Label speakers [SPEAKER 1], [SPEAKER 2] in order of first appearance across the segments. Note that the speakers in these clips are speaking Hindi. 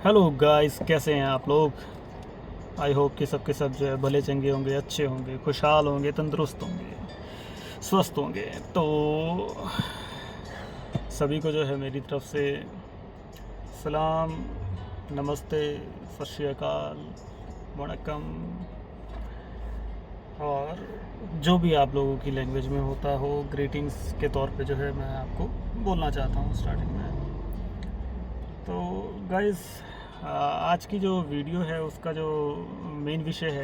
[SPEAKER 1] हेलो गाइस, कैसे हैं आप लोग। आई होप कि सबके सब जो है भले चंगे होंगे, अच्छे होंगे, खुशहाल होंगे, तंदुरुस्त होंगे, स्वस्थ होंगे। तो सभी को जो है मेरी तरफ से सलाम, नमस्ते, सत श्री अकाल, वणक्कम, और जो भी आप लोगों की लैंग्वेज में होता हो, ग्रीटिंग्स के तौर पे जो है मैं आपको बोलना चाहता हूँ स्टार्टिंग में। तो गाइस, आज की जो वीडियो है उसका जो मेन विषय है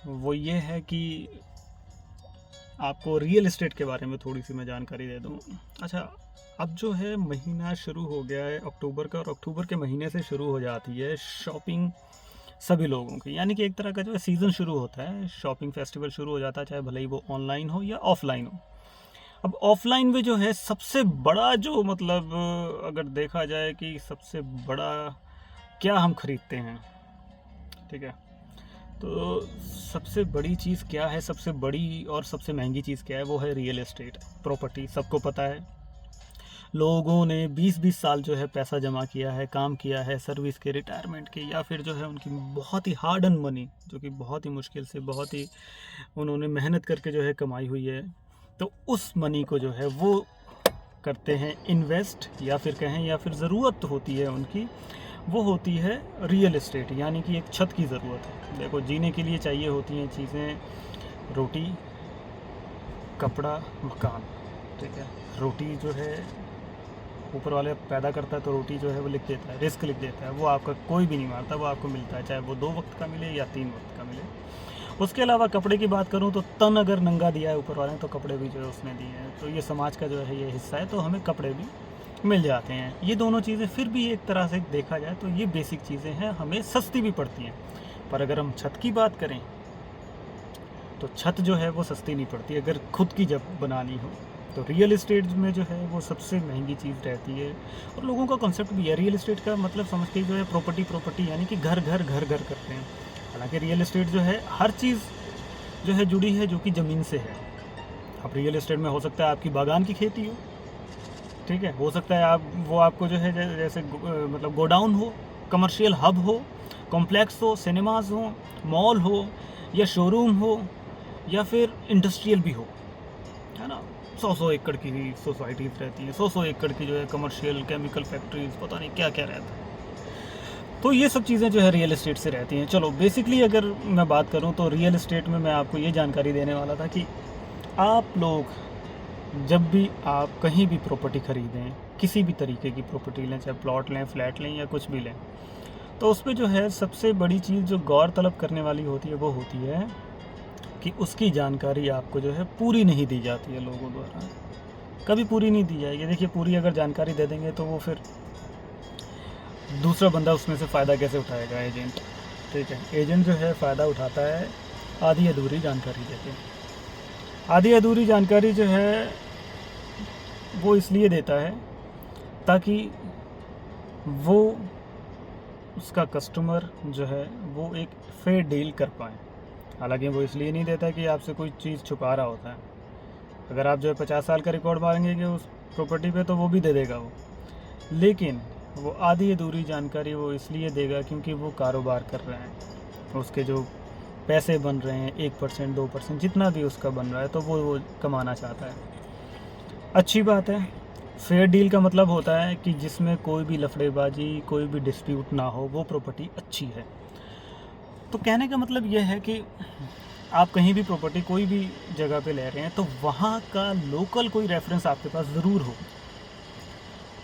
[SPEAKER 1] वो ये है कि आपको रियल एस्टेट के बारे में थोड़ी सी मैं जानकारी दे दूँ। अच्छा, अब जो है महीना शुरू हो गया है अक्टूबर का, और अक्टूबर के महीने से शुरू हो जाती है शॉपिंग सभी लोगों की, यानी कि एक तरह का जो है सीज़न शुरू होता है, शॉपिंग फेस्टिवल शुरू हो जाता है, चाहे भले ही वो ऑनलाइन हो या ऑफलाइन हो। अब ऑफलाइन में जो है सबसे बड़ा जो मतलब अगर देखा जाए कि सबसे बड़ा क्या हम खरीदते हैं, ठीक है, तो सबसे बड़ी चीज़ क्या है, सबसे बड़ी और सबसे महंगी चीज़ क्या है, वो है रियल एस्टेट प्रॉपर्टी। सबको पता है, लोगों ने 20-20 साल जो है पैसा जमा किया है, काम किया है, सर्विस के, रिटायरमेंट के, या फिर जो है उनकी बहुत ही हार्ड अर्न मनी, जो कि बहुत ही मुश्किल से, बहुत ही उन्होंने मेहनत करके जो है कमाई हुई है, तो उस मनी को जो है वो करते हैं इन्वेस्ट, या फिर कहें या फिर ज़रूरत होती है उनकी, वो होती है रियल एस्टेट, यानी कि एक छत की ज़रूरत है। देखो, जीने के लिए चाहिए होती हैं चीज़ें, रोटी, कपड़ा, मकान, ठीक है। रोटी जो है ऊपर वाले पैदा करता है, तो रोटी जो है वो लिख देता है, रिस्क लिख देता है, वो आपका कोई भी नहीं मारता, वो आपको मिलता है, चाहे वो 2 वक्त का मिले या 3 वक्त का मिले। उसके अलावा कपड़े की बात करूँ तो तन अगर नंगा दिया है ऊपर वाले ने, तो कपड़े भी जो है उसने दिए हैं, तो ये समाज का जो है ये हिस्सा है, तो हमें कपड़े भी मिल जाते हैं। ये दोनों चीज़ें फिर भी एक तरह से देखा जाए तो ये बेसिक चीज़ें हैं, हमें सस्ती भी पड़ती हैं। पर अगर हम छत की बात करें तो छत जो है वो सस्ती नहीं पड़ती अगर खुद की जब बनानी हो। तो रियल एस्टेट में जो है वो सबसे महंगी चीज़ रहती है, और लोगों का कॉन्सेप्ट भी है रियल एस्टेट का, मतलब समझ के जो है प्रॉपर्टी प्रॉपर्टी, यानी कि घर घर घर घर करते हैं। हालांकि रियल एस्टेट जो है हर चीज़ जो है जुड़ी है जो कि ज़मीन से है। अब रियल एस्टेट में हो सकता है आपकी बागान की खेती हो, ठीक है, हो सकता है आप वो आपको जो है जैसे मतलब गोडाउन हो, कमर्शियल हब हो, कॉम्प्लेक्स हो, सिनेमाज हो, मॉल हो, या शोरूम हो, या फिर इंडस्ट्रियल भी हो, है ना। 100-100 एकड़ की भी सोसाइटीज़ रहती हैं, 100-100 एकड़ की जो है कमर्शियल केमिकल फैक्ट्रीज, पता नहीं क्या क्या रहता है। तो ये सब चीज़ें जो है रियल एस्टेट से रहती हैं। चलो, बेसिकली अगर मैं बात करूँ तो रियल एस्टेट में मैं आपको ये जानकारी देने वाला था कि आप लोग जब भी आप कहीं भी प्रॉपर्टी ख़रीदें, किसी भी तरीके की प्रॉपर्टी लें, चाहे प्लॉट लें, फ्लैट लें, या कुछ भी लें, तो उसमें जो है सबसे बड़ी चीज़ जो गौर तलब करने वाली होती है वो होती है कि उसकी जानकारी आपको जो है पूरी नहीं दी जाती है लोगों द्वारा, कभी पूरी नहीं दी जाएगी। देखिए, पूरी अगर जानकारी दे देंगे तो वो फिर दूसरा बंदा उसमें से फ़ायदा कैसे उठाएगा, एजेंट, ठीक है। एजेंट जो है फ़ायदा उठाता है आधी अधूरी जानकारी देके। आधी अधूरी जानकारी जो है वो इसलिए देता है ताकि वो उसका कस्टमर जो है वो एक फेयर डील कर पाए। हालांकि वो इसलिए नहीं देता कि आपसे कोई चीज़ छुपा रहा होता है। अगर आप जो है 50 साल का रिकॉर्ड मांगेंगे उस प्रॉपर्टी पे, तो वो भी दे देगा वो, लेकिन वो आधी अधूरी जानकारी वो इसलिए देगा क्योंकि वो कारोबार कर रहे हैं, उसके जो पैसे बन रहे हैं 1% 2% जितना भी उसका बन रहा है, तो वो कमाना चाहता है। अच्छी बात है। फेयर डील का मतलब होता है कि जिसमें कोई भी लफड़ेबाजी, कोई भी डिस्प्यूट ना हो, वो प्रॉपर्टी अच्छी है। तो कहने का मतलब यह है कि आप कहीं भी प्रॉपर्टी कोई भी जगह पे ले रहे हैं तो वहाँ का लोकल कोई रेफरेंस आपके पास ज़रूर हो।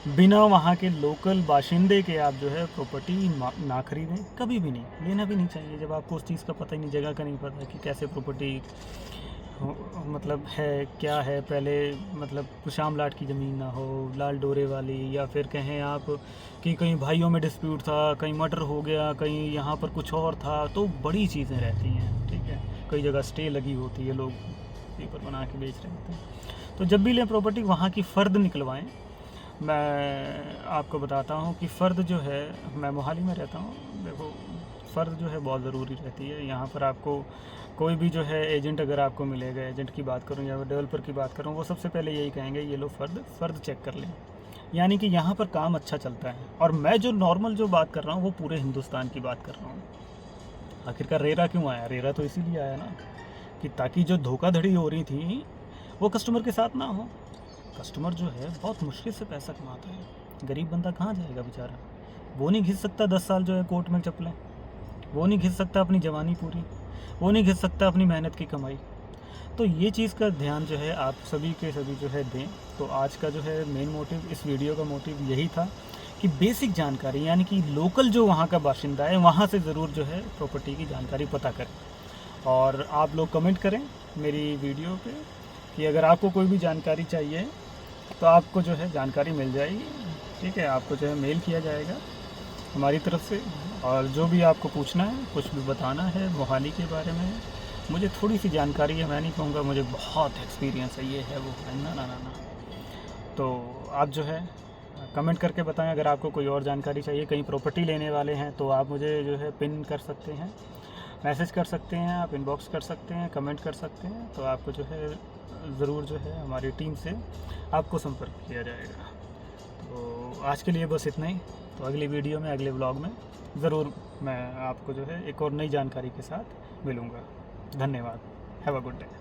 [SPEAKER 1] बिना वहाँ के लोकल बाशिंदे के आप जो है प्रॉपर्टी ना खरीदें, कभी भी नहीं, लेना भी नहीं चाहिए जब आपको उस चीज़ का पता ही नहीं, जगह का नहीं पता कि कैसे प्रॉपर्टी मतलब है क्या है। पहले मतलब कुशाम लाट की ज़मीन ना हो, लाल डोरे वाली, या फिर कहें आप कि कहीं भाइयों में डिस्प्यूट था, कहीं मर्डर हो गया, कहीं यहाँ पर कुछ और था, तो बड़ी चीज़ें रहती हैं, ठीक है। कई जगह स्टे लगी होती है, लोग पेपर बना के बेच रहे होते हैं। तो जब भी लें प्रॉपर्टी, वहाँ की फ़र्द निकलवाएँ। मैं आपको बताता हूँ कि फ़र्द जो है, मैं मोहाली में रहता हूँ, देखो फ़र्द जो है बहुत ज़रूरी रहती है यहाँ पर। आपको कोई भी जो है एजेंट अगर आपको मिलेगा, एजेंट की बात करूँ या डेवलपर की बात करूँ, वो सबसे पहले यही कहेंगे ये लो फ़र्द चेक कर लें। यानी कि यहाँ पर काम अच्छा चलता है। और मैं जो नॉर्मल जो बात कर रहा हूँ वो पूरे हिंदुस्तान की बात कर रहा हूँ। आखिरकार रेरा क्यों आया? रेरा तो इसीलिए आया ना कि ताकि जो धोखाधड़ी हो रही थी वो कस्टमर के साथ ना हो। कस्टमर जो है बहुत मुश्किल से पैसा कमाता है, गरीब बंदा कहाँ जाएगा बेचारा? वो नहीं घिस सकता 10 साल जो है कोर्ट में चप्पलें, वो नहीं घिस सकता अपनी जवानी पूरी, वो नहीं घिस सकता अपनी मेहनत की कमाई। तो ये चीज़ का ध्यान जो है आप सभी के सभी जो है दें। तो आज का जो है मेन मोटिव, इस वीडियो का मोटिव यही था कि बेसिक जानकारी, यानी कि लोकल जो वहाँ का बाशिंदा है वहाँ से ज़रूर जो है प्रॉपर्टी की जानकारी पता करें। और आप लोग कमेंट करें मेरी वीडियो पे कि अगर आपको कोई भी जानकारी चाहिए तो आपको जो है जानकारी मिल जाएगी। ठीक है, आपको जो है मेल किया जाएगा हमारी तरफ से। और जो भी आपको पूछना है, कुछ भी बताना है मोहाली के बारे में, मुझे थोड़ी सी जानकारी है, मैं नहीं कहूँगा मुझे बहुत एक्सपीरियंस है, ये है वो है, ना ना ना ना। तो आप जो है कमेंट करके बताएं। अगर आपको कोई और जानकारी चाहिए, कहीं प्रॉपर्टी लेने वाले हैं तो आप मुझे जो है पिन कर सकते हैं, मैसेज कर सकते हैं, आप इनबॉक्स कर सकते हैं, कमेंट कर सकते हैं। तो आपको जो है ज़रूर जो है हमारी टीम से आपको संपर्क किया जाएगा। तो आज के लिए बस इतना ही। तो अगली वीडियो में, अगले व्लॉग में ज़रूर मैं आपको जो है एक और नई जानकारी के साथ मिलूँगा। धन्यवाद। Have a good day.